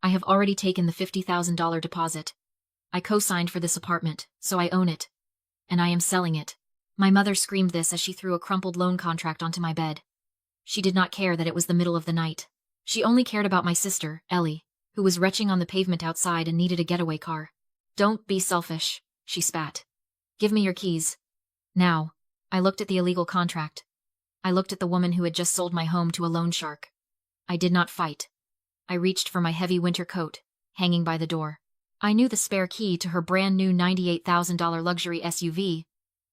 I have already taken the $50,000 deposit. I co-signed for this apartment, so I own it. And I am selling it. My mother screamed this as she threw a crumpled loan contract onto my bed. She did not care that it was the middle of the night. She only cared about my sister, Ellie, who was retching on the pavement outside and needed a getaway car. Don't be selfish, she spat. Give me your keys. Now. I looked at the illegal contract. I looked at the woman who had just sold my home to a loan shark. I did not fight. I reached for my heavy winter coat, hanging by the door. I knew the spare key to her brand new $98,000 luxury SUV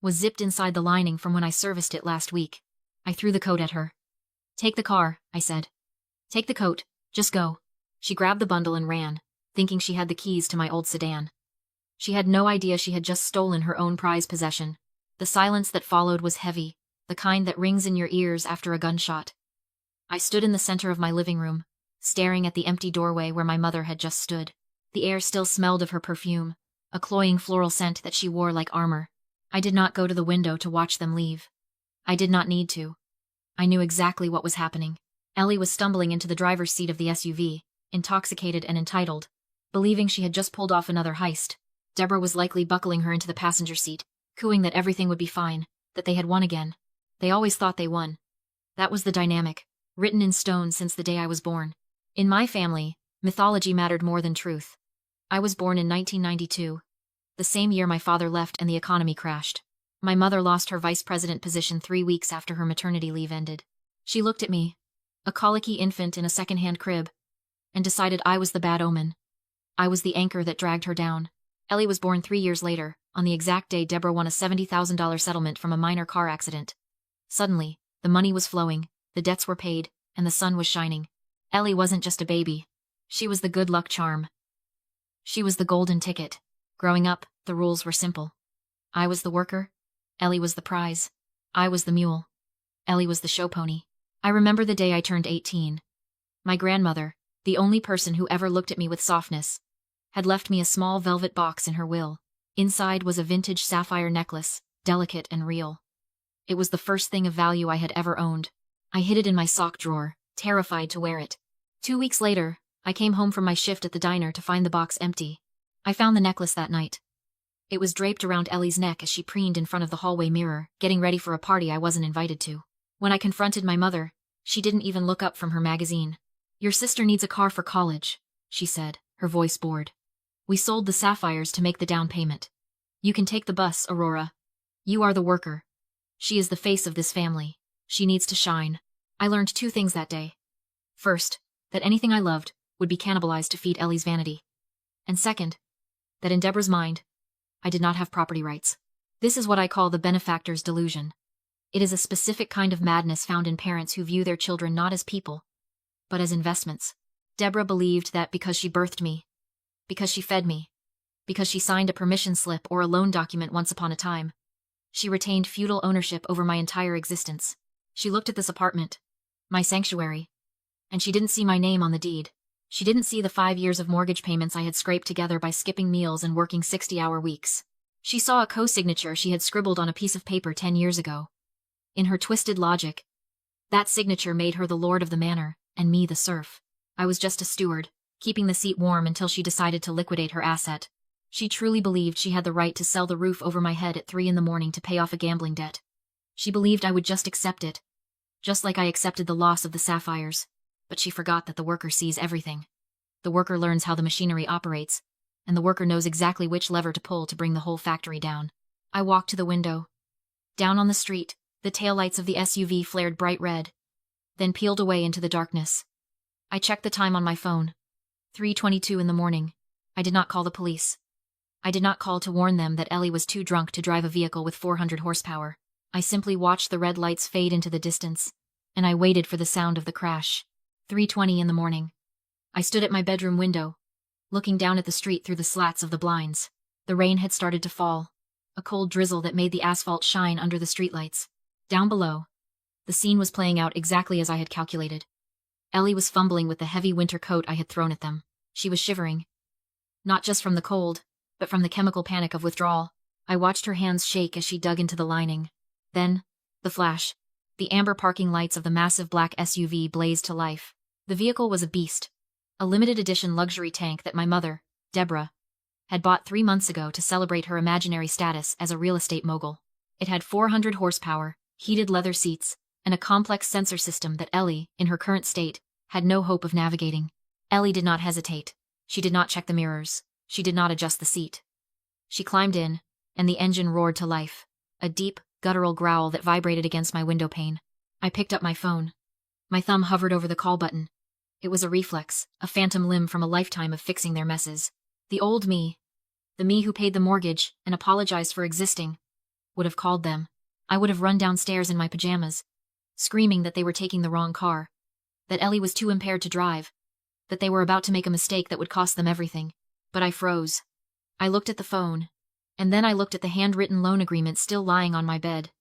was zipped inside the lining from when I serviced it last week. I threw the coat at her. Take the car, I said. Take the coat, just go. She grabbed the bundle and ran, thinking she had the keys to my old sedan. She had no idea she had just stolen her own prized possession. The silence that followed was heavy, the kind that rings in your ears after a gunshot. I stood in the center of my living room, staring at the empty doorway where my mother had just stood. The air still smelled of her perfume, a cloying floral scent that she wore like armor. I did not go to the window to watch them leave. I did not need to. I knew exactly what was happening. Ellie was stumbling into the driver's seat of the SUV, intoxicated and entitled, believing she had just pulled off another heist. Deborah was likely buckling her into the passenger seat, cooing that everything would be fine, that they had won again. They always thought they won. That was the dynamic, written in stone since the day I was born. In my family, mythology mattered more than truth. I was born in 1992, the same year my father left and the economy crashed. My mother lost her vice president position 3 weeks after her maternity leave ended. She looked at me, a colicky infant in a second-hand crib, and decided I was the bad omen. I was the anchor that dragged her down. Ellie was born 3 years later, on the exact day Deborah won a $70,000 settlement from a minor car accident. Suddenly, the money was flowing, the debts were paid, and the sun was shining. Ellie wasn't just a baby. She was the good luck charm. She was the golden ticket. Growing up, the rules were simple. I was the worker. Ellie was the prize. I was the mule. Ellie was the show pony. I remember the day I turned 18. My grandmother, the only person who ever looked at me with softness, had left me a small velvet box in her will. Inside was a vintage sapphire necklace, delicate and real. It was the first thing of value I had ever owned. I hid it in my sock drawer, terrified to wear it. 2 weeks later, I came home from my shift at the diner to find the box empty. I found the necklace that night. It was draped around Ellie's neck as she preened in front of the hallway mirror, getting ready for a party I wasn't invited to. When I confronted my mother, she didn't even look up from her magazine. Your sister needs a car for college, she said, her voice bored. We sold the sapphires to make the down payment. You can take the bus, Aurora. You are the worker. She is the face of this family. She needs to shine. I learned 2 things that day. First, that anything I loved would be cannibalized to feed Ellie's vanity. And second, that in Deborah's mind, I did not have property rights. This is what I call the benefactor's delusion. It is a specific kind of madness found in parents who view their children not as people, but as investments. Deborah believed that because she birthed me, because she fed me, because she signed a permission slip or a loan document once upon a time, she retained feudal ownership over my entire existence. She looked at this apartment, my sanctuary, and she didn't see my name on the deed. She didn't see the 5 years of mortgage payments I had scraped together by skipping meals and working 60-hour weeks. She saw a co-signature she had scribbled on a piece of paper 10 years ago. In her twisted logic, that signature made her the lord of the manor, and me the serf. I was just a steward, keeping the seat warm until she decided to liquidate her asset. She truly believed she had the right to sell the roof over my head at 3 in the morning to pay off a gambling debt. She believed I would just accept it, just like I accepted the loss of the sapphires. But she forgot that the worker sees everything. The worker learns how the machinery operates, and the worker knows exactly which lever to pull to bring the whole factory down. I walked to the window. Down on the street, the taillights of the SUV flared bright red, then peeled away into the darkness. I checked the time on my phone. 3:22 in the morning. I did not call the police. I did not call to warn them that Ellie was too drunk to drive a vehicle with 400 horsepower. I simply watched the red lights fade into the distance, and I waited for the sound of the crash. 3:20 in the morning. I stood at my bedroom window, looking down at the street through the slats of the blinds. The rain had started to fall, a cold drizzle that made the asphalt shine under the streetlights. Down below, the scene was playing out exactly as I had calculated. Ellie was fumbling with the heavy winter coat I had thrown at them. She was shivering. Not just from the cold, but from the chemical panic of withdrawal. I watched her hands shake as she dug into the lining. Then, the flash. The amber parking lights of the massive black SUV blazed to life. The vehicle was a beast. A limited edition luxury tank that my mother, Deborah, had bought 3 months ago to celebrate her imaginary status as a real estate mogul. It had 400 horsepower, heated leather seats, and a complex sensor system that Ellie, in her current state, had no hope of navigating. Ellie did not hesitate. She did not check the mirrors. She did not adjust the seat. She climbed in, and the engine roared to life, a deep, guttural growl that vibrated against my window pane. I picked up my phone. My thumb hovered over the call button. It was a reflex, a phantom limb from a lifetime of fixing their messes. The old me, the me who paid the mortgage and apologized for existing, would have called them. I would have run downstairs in my pajamas, screaming that they were taking the wrong car, that Ellie was too impaired to drive, that they were about to make a mistake that would cost them everything. But I froze. I looked at the phone, and then I looked at the handwritten loan agreement still lying on my bed.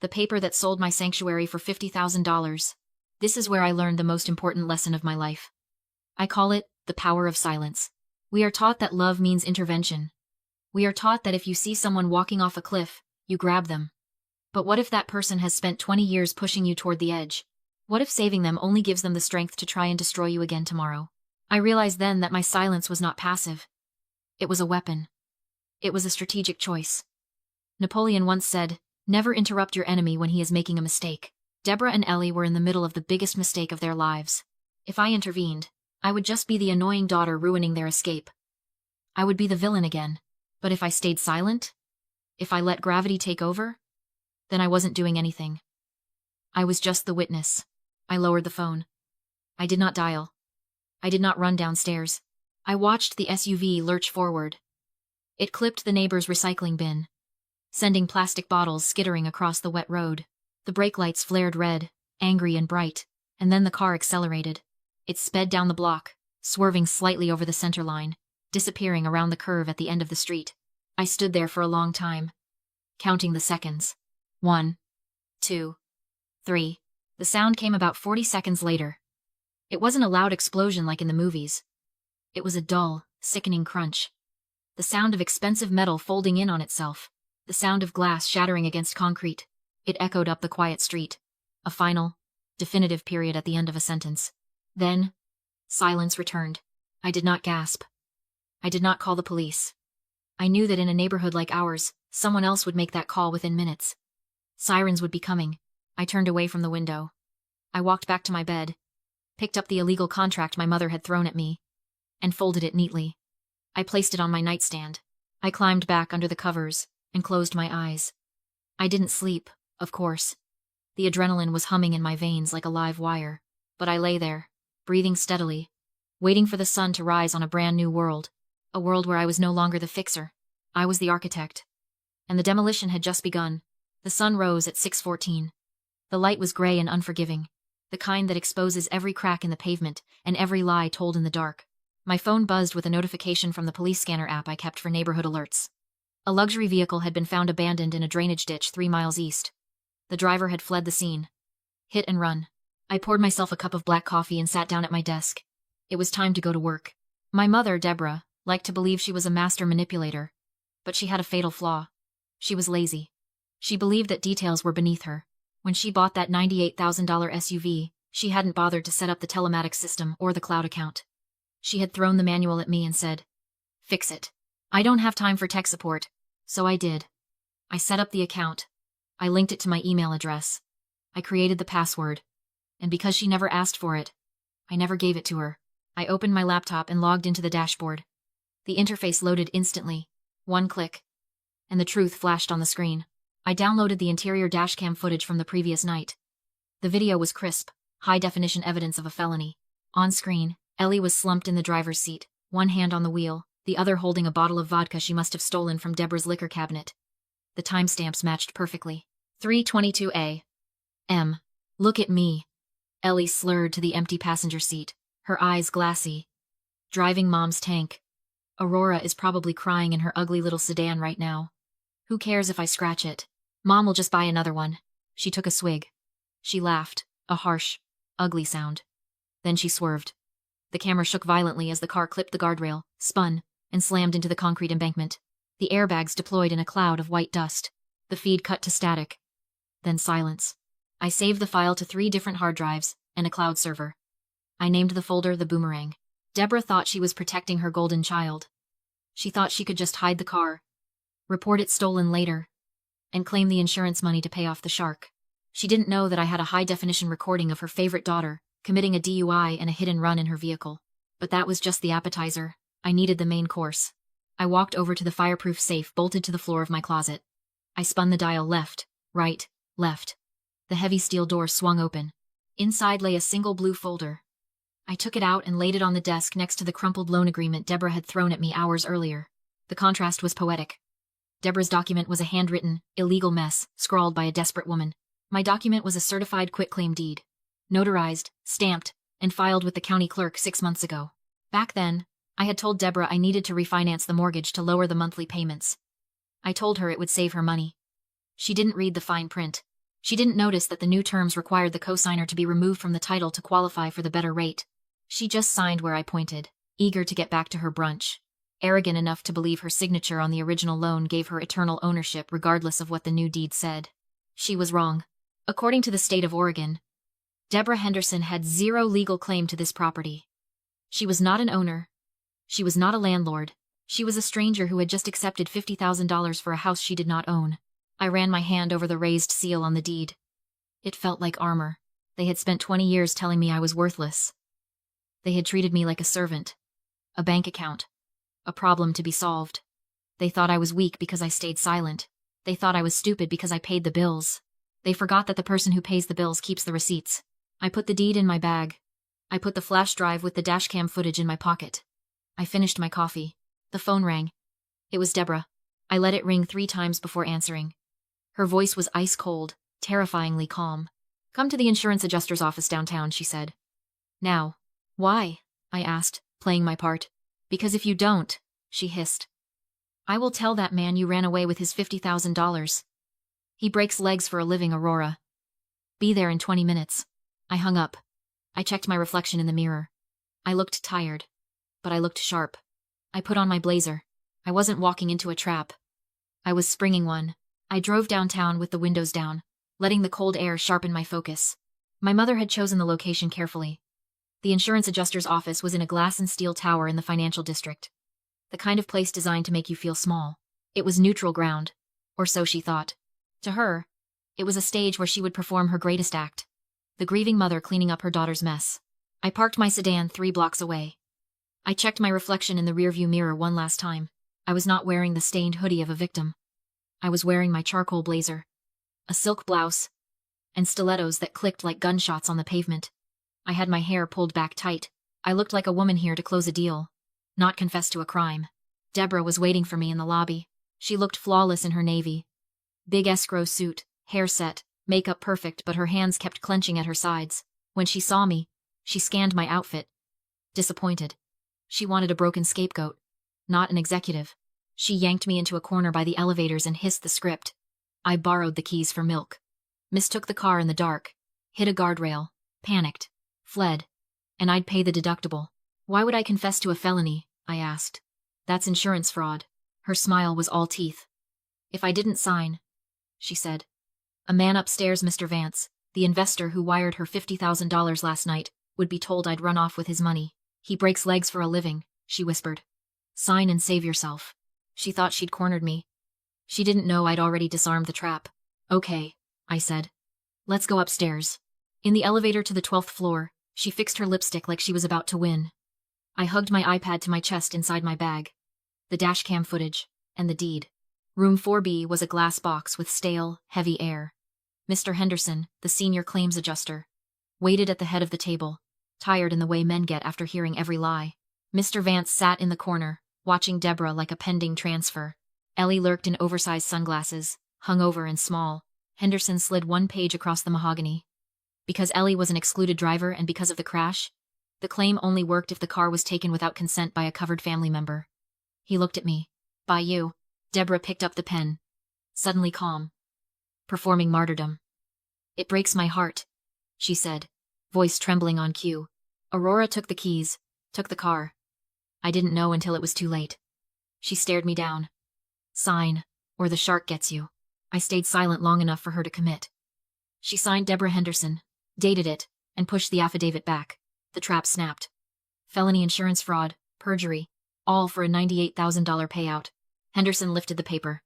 The paper that sold my sanctuary for $50,000. This is where I learned the most important lesson of my life. I call it the power of silence. We are taught that love means intervention. We are taught that if you see someone walking off a cliff, you grab them. But what if that person has spent 20 years pushing you toward the edge? What if saving them only gives them the strength to try and destroy you again tomorrow? I realized then that my silence was not passive. It was a weapon. It was a strategic choice. Napoleon once said, "Never interrupt your enemy when he is making a mistake." Deborah and Ellie were in the middle of the biggest mistake of their lives. If I intervened, I would just be the annoying daughter ruining their escape. I would be the villain again. But if I stayed silent, if I let gravity take over, then I wasn't doing anything. I was just the witness. I lowered the phone. I did not dial. I did not run downstairs. I watched the SUV lurch forward. It clipped the neighbor's recycling bin, sending plastic bottles skittering across the wet road. The brake lights flared red, angry and bright, and then the car accelerated. It sped down the block, swerving slightly over the center line, disappearing around the curve at the end of the street. I stood there for a long time, counting the seconds. 1, 2, 3. The sound came about 40 seconds later. It wasn't a loud explosion like in the movies. It was a dull, sickening crunch. The sound of expensive metal folding in on itself. The sound of glass shattering against concrete. It echoed up the quiet street. A final, definitive period at the end of a sentence. Then, silence returned. I did not gasp. I did not call the police. I knew that in a neighborhood like ours, someone else would make that call within minutes. Sirens would be coming. I turned away from the window. I walked back to my bed, picked up the illegal contract my mother had thrown at me, and folded it neatly. I placed it on my nightstand. I climbed back under the covers and closed my eyes. I didn't sleep, of course. The adrenaline was humming in my veins like a live wire, but I lay there, breathing steadily, waiting for the sun to rise on a brand new world, a world where I was no longer the fixer. I was the architect. And the demolition had just begun. The sun rose at 6:14. The light was gray and unforgiving, the kind that exposes every crack in the pavement and every lie told in the dark. My phone buzzed with a notification from the police scanner app I kept for neighborhood alerts. A luxury vehicle had been found abandoned in a drainage ditch 3 miles east. The driver had fled the scene. Hit and run. I poured myself a cup of black coffee and sat down at my desk. It was time to go to work. My mother, Deborah, liked to believe she was a master manipulator, but she had a fatal flaw. She was lazy. She believed that details were beneath her. When she bought that $98,000 SUV, she hadn't bothered to set up the telematics system or the cloud account. She had thrown the manual at me and said, "Fix it. I don't have time for tech support." So I did. I set up the account. I linked it to my email address. I created the password. And because she never asked for it, I never gave it to her. I opened my laptop and logged into the dashboard. The interface loaded instantly. 1 click. And the truth flashed on the screen. I downloaded the interior dashcam footage from the previous night. The video was crisp, high-definition evidence of a felony. On screen, Ellie was slumped in the driver's seat, one hand on the wheel, the other holding a bottle of vodka she must have stolen from Deborah's liquor cabinet. The timestamps matched perfectly. 3:22 a.m. "Look at me." Ellie slurred to the empty passenger seat, her eyes glassy. "Driving Mom's tank. Aurora is probably crying in her ugly little sedan right now. Who cares if I scratch it? Mom will just buy another one." She took a swig. She laughed, a harsh, ugly sound. Then she swerved. The camera shook violently as the car clipped the guardrail, spun, and slammed into the concrete embankment. The airbags deployed in a cloud of white dust. The feed cut to static. Then silence. I saved the file to 3 different hard drives and a cloud server. I named the folder the Boomerang. Deborah thought she was protecting her golden child. She thought she could just hide the car, report it stolen later, and claim the insurance money to pay off the shark. She didn't know that I had a high-definition recording of her favorite daughter committing a DUI and a hit-and-run in her vehicle. But that was just the appetizer. I needed the main course. I walked over to the fireproof safe bolted to the floor of my closet. I spun the dial left, right, left. The heavy steel door swung open. Inside lay a single blue folder. I took it out and laid it on the desk next to the crumpled loan agreement Deborah had thrown at me hours earlier. The contrast was poetic. Deborah's document was a handwritten, illegal mess, scrawled by a desperate woman. My document was a certified quitclaim deed. Notarized, stamped, and filed with the county clerk 6 months ago. Back then, I had told Deborah I needed to refinance the mortgage to lower the monthly payments. I told her it would save her money. She didn't read the fine print. She didn't notice that the new terms required the cosigner to be removed from the title to qualify for the better rate. She just signed where I pointed, eager to get back to her brunch. Arrogant enough to believe her signature on the original loan gave her eternal ownership regardless of what the new deed said. She was wrong. According to the state of Oregon, Deborah Henderson had zero legal claim to this property. She was not an owner. She was not a landlord. She was a stranger who had just accepted $50,000 for a house she did not own. I ran my hand over the raised seal on the deed. It felt like armor. They had spent 20 years telling me I was worthless. They had treated me like a servant, a bank account, a problem to be solved. They thought I was weak because I stayed silent. They thought I was stupid because I paid the bills. They forgot that the person who pays the bills keeps the receipts. I put the deed in my bag. I put the flash drive with the dashcam footage in my pocket. I finished my coffee. The phone rang. It was Deborah. I let it ring 3 times before answering. Her voice was ice cold, terrifyingly calm. "Come to the insurance adjuster's office downtown," she said. "Now." "Why?" I asked, playing my part. "Because if you don't," she hissed, "I will tell that man you ran away with his $50,000. He breaks legs for a living, Aurora. Be there in 20 minutes. I hung up. I checked my reflection in the mirror. I looked tired, but I looked sharp. I put on my blazer. I wasn't walking into a trap. I was springing one. I drove downtown with the windows down, letting the cold air sharpen my focus. My mother had chosen the location carefully. The insurance adjuster's office was in a glass and steel tower in the financial district. The kind of place designed to make you feel small. It was neutral ground, or so she thought. To her, it was a stage where she would perform her greatest act. The grieving mother cleaning up her daughter's mess. I parked my sedan 3 blocks away. I checked my reflection in the rearview mirror one last time. I was not wearing the stained hoodie of a victim. I was wearing my charcoal blazer, a silk blouse, and stilettos that clicked like gunshots on the pavement. I had my hair pulled back tight. I looked like a woman here to close a deal, not confess to a crime. Deborah was waiting for me in the lobby. She looked flawless in her navy. Big escrow suit, hair set, makeup perfect, but her hands kept clenching at her sides. When she saw me, she scanned my outfit. Disappointed. She wanted a broken scapegoat, not an executive. She yanked me into a corner by the elevators and hissed the script. I borrowed the keys for milk. Mistook the car in the dark. Hit a guardrail. Panicked. Fled. And I'd pay the deductible. "Why would I confess to a felony?" I asked. "That's insurance fraud." Her smile was all teeth. "If I didn't sign," she said. "A man upstairs, Mr. Vance, the investor who wired her $50,000 last night, would be told I'd run off with his money. He breaks legs for a living," she whispered. "Sign and save yourself." She thought she'd cornered me. She didn't know I'd already disarmed the trap. "Okay," I said. "Let's go upstairs." In the elevator to the 12th floor, she fixed her lipstick like she was about to win. I hugged my iPad to my chest inside my bag. The dashcam footage, and the deed. Room 4B was a glass box with stale, heavy air. Mr. Henderson, the senior claims adjuster, waited at the head of the table, tired in the way men get after hearing every lie. Mr. Vance sat in the corner, watching Deborah like a pending transfer. Ellie lurked in oversized sunglasses, hungover and small. Henderson slid 1 page across the mahogany. Because Ellie was an excluded driver and because of the crash, the claim only worked if the car was taken without consent by a covered family member. He looked at me. "By you." Deborah picked up the pen. Suddenly calm. "Performing martyrdom." "It breaks my heart," she said, voice trembling on cue. "Aurora took the keys, took the car. I didn't know until it was too late." She stared me down. "Sign, or the shark gets you." I stayed silent long enough for her to commit. She signed Deborah Henderson, dated it, and pushed the affidavit back. The trap snapped. felony insurance fraud, perjury, all for a $98,000 payout. Henderson lifted the paper.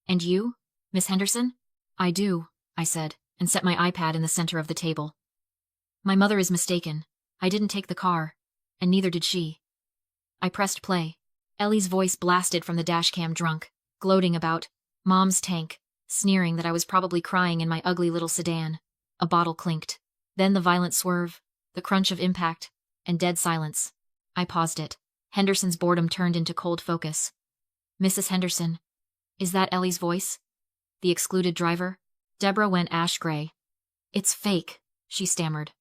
And you, Miss Henderson? I do, I said, and set my iPad in the center of the table. My mother is mistaken. I didn't take the car, and neither did she. I pressed play. Ellie's voice blasted from the dashcam drunk, gloating about Mom's tank, sneering that I was probably crying in my ugly little sedan. A bottle clinked. Then the violent swerve, the crunch of impact, and dead silence. I paused it. Henderson's boredom turned into cold focus. Mrs. Henderson. Is that Ellie's voice? The excluded driver? Deborah went ash gray. It's fake, she stammered.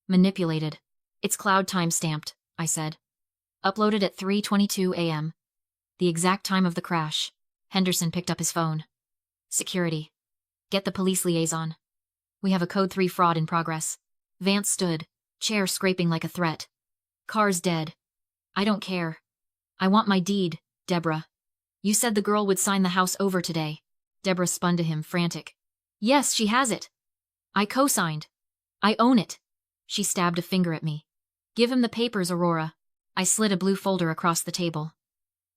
Manipulated. It's cloud time stamped, I said. Uploaded at 3:22 a.m. The exact time of the crash. Henderson picked up his phone. Security. Get the police liaison. We have a Code 3 fraud in progress. Vance stood, chair scraping like a threat. Car's dead. I don't care. I want my deed, Deborah. You said the girl would sign the house over today. Deborah spun to him, frantic. Yes, she has it. I co-signed. I own it. She stabbed a finger at me. Give him the papers, Aurora. I slid a blue folder across the table.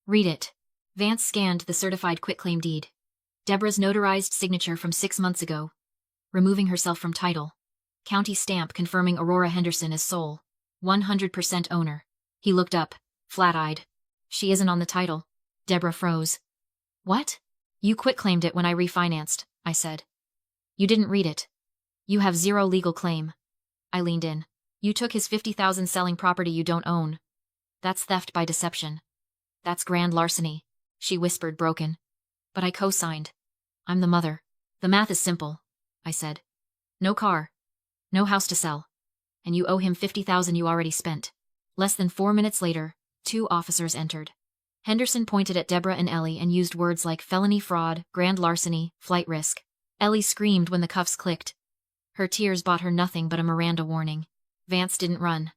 Read it. Vance scanned the certified quitclaim deed. Deborah's notarized signature from 6 months ago. Removing herself from title. County stamp confirming Aurora Henderson as sole. 100% owner. He looked up, flat-eyed. She isn't on the title. Deborah froze. What? You quitclaimed it when I refinanced, I said. You didn't read it. You have zero legal claim. I leaned in. You took his $50,000 selling property you don't own. That's theft by deception. That's grand larceny, she whispered, broken. But I co-signed. I'm the mother. The math is simple, I said. No car. No house to sell. And you owe him $50,000 you already spent. Less than 4 minutes later, 2 officers entered. Henderson pointed at Deborah and Ellie and used words like felony fraud, grand larceny, flight risk. Ellie screamed when the cuffs clicked. Her tears bought her nothing but a Miranda warning. Vance didn't run.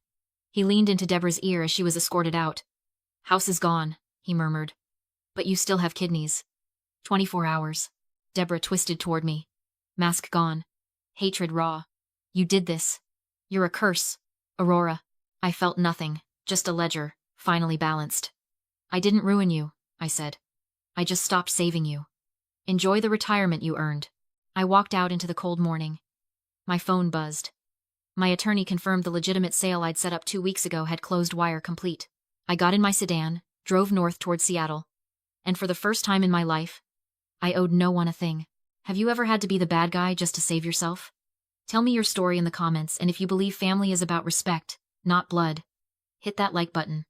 He leaned into Deborah's ear as she was escorted out. House is gone, he murmured. But you still have kidneys. 24 hours. Deborah twisted toward me. Mask gone. Hatred raw. You did this. You're a curse. Aurora. I felt nothing, just a ledger, finally balanced. I didn't ruin you, I said. I just stopped saving you. Enjoy the retirement you earned. I walked out into the cold morning. My phone buzzed. My attorney confirmed the legitimate sale I'd set up 2 weeks ago had closed wire complete. I got in my sedan, drove north toward Seattle. And for the first time in my life, I owed no one a thing. Have you ever had to be the bad guy just to save yourself? Tell me your story in the comments, and if you believe family is about respect, not blood, hit that like button.